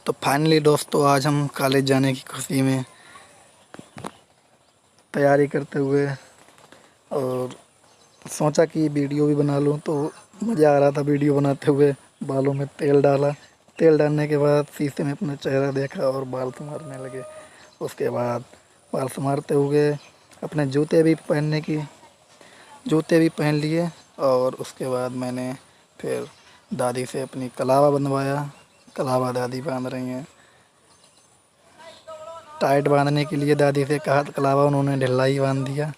तो फाइनली दोस्तों आज हम कॉलेज जाने की खुशी में तैयारी करते हुए और सोचा कि वीडियो भी बना लूं, तो मज़ा आ रहा था वीडियो बनाते हुए। बालों में तेल डाला, तेल डालने के बाद शीशे में अपना चेहरा देखा और बाल संवारने लगे। उसके बाद बाल संवारते हुए अपने जूते भी पहन लिए और उसके बाद मैंने फिर दादी से अपनी कलावा बंधवाया। कलावा दादी बांध रही हैं, टाइट बांधने के लिए दादी से कहा तो कलावा उन्होंने ढिल्ला ही बांध दिया।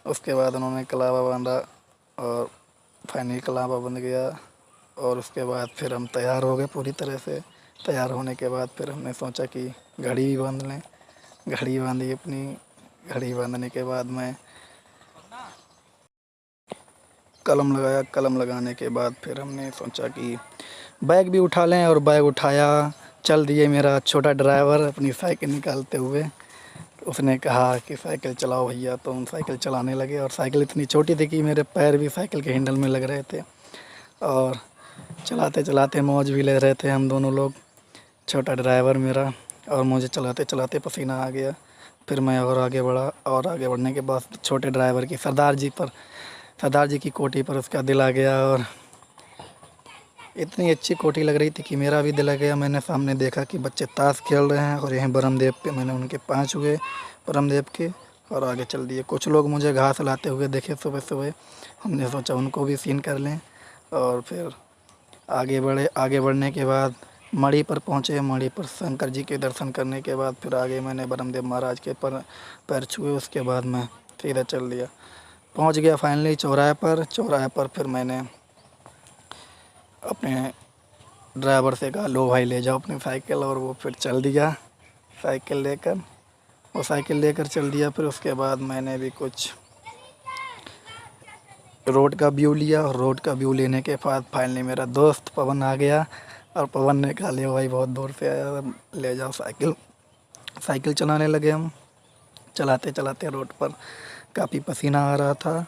उसके बाद उन्होंने कलावा बांधा और फाइनली कलावा बंध गया। और उसके बाद फिर हम तैयार हो गए पूरी तरह से। तैयार होने के बाद फिर हमने सोचा कि घड़ी भी बांध लें। घड़ी बांधी अपनी। घड़ी बांधने के बाद मैं कलम लगाया। कलम लगाने के बाद फिर हमने सोचा कि बैग भी उठा लें, और बैग उठाया। चल दिए मेरा छोटा ड्राइवर अपनी साइकिल निकालते हुए। उसने कहा कि साइकिल चलाओ भैया, तो हम साइकिल चलाने लगे। और साइकिल इतनी छोटी थी कि मेरे पैर भी साइकिल के हैंडल में लग रहे थे। और चलाते चलाते मौज भी ले रहे थे हम दोनों लोग, छोटा ड्राइवर मेरा और मुझे। चलाते चलाते पसीना आ गया। फिर मैं और आगे बढ़ा, और आगे बढ़ने के बाद छोटे ड्राइवर की सरदार जी की कोठी पर उसका दिल आ गया। और इतनी अच्छी कोठी लग रही थी कि मेरा भी दिल आ गया। मैंने सामने देखा कि बच्चे ताश खेल रहे हैं, और यहीं ब्रह्मदेव पे मैंने उनके पाँव छुए, ब्रह्मदेव के, और आगे चल दिए। कुछ लोग मुझे घास लाते हुए देखे सुबह सुबह। हमने सोचा उनको भी सीन कर लें, और फिर आगे बढ़े। आगे बढ़ने के बाद मढ़ी पर पहुँचे। मढ़ी पर शंकर जी के दर्शन करने के बाद फिर आगे मैंने ब्रह्मदेव महाराज के पैर छुए। उसके बाद मैं सीधा चल दिया, पहुँच गया फाइनली चौराहे पर। चौराहे पर फिर मैंने अपने ड्राइवर से कहा, लो भाई ले जाओ अपनी साइकिल, और वो फिर चल दिया साइकिल लेकर चल दिया। फिर उसके बाद मैंने भी कुछ रोड का व्यू लिया, और रोड का व्यू लेने के बाद फाइनली मेरा दोस्त पवन आ गया। और पवन ने कहा, ले भाई बहुत दूर से आया, ले जाओ साइकिल चलाने लगे हम। चलाते चलाते रोड पर काफ़ी पसीना आ रहा था।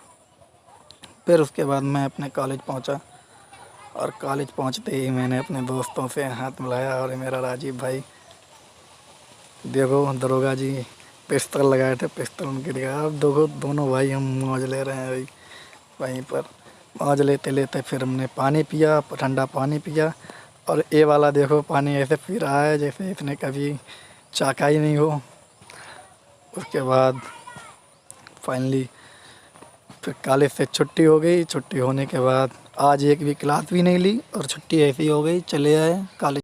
फिर उसके बाद मैं अपने कॉलेज पहुंचा, और कॉलेज पहुंचते ही मैंने अपने दोस्तों से हाथ मिलाया। और मेरा राजीव भाई, देखो दरोगा जी पिस्तौल लगाए थे, पिस्तौल गिर गया। अब दोनों भाई हम मौज ले रहे हैं भाई। वहीं पर मौज लेते लेते फिर हमने पानी पिया, ठंडा पानी पिया। और ये वाला देखो पानी ऐसे पी रहा है जैसे इसने कभी चाखा ही नहीं हो। उसके बाद फाइनली फिर कॉलेज से छुट्टी हो गई। छुट्टी होने के बाद आज एक भी क्लास भी नहीं ली, और छुट्टी ऐसी हो गई, चले आए कॉलेज।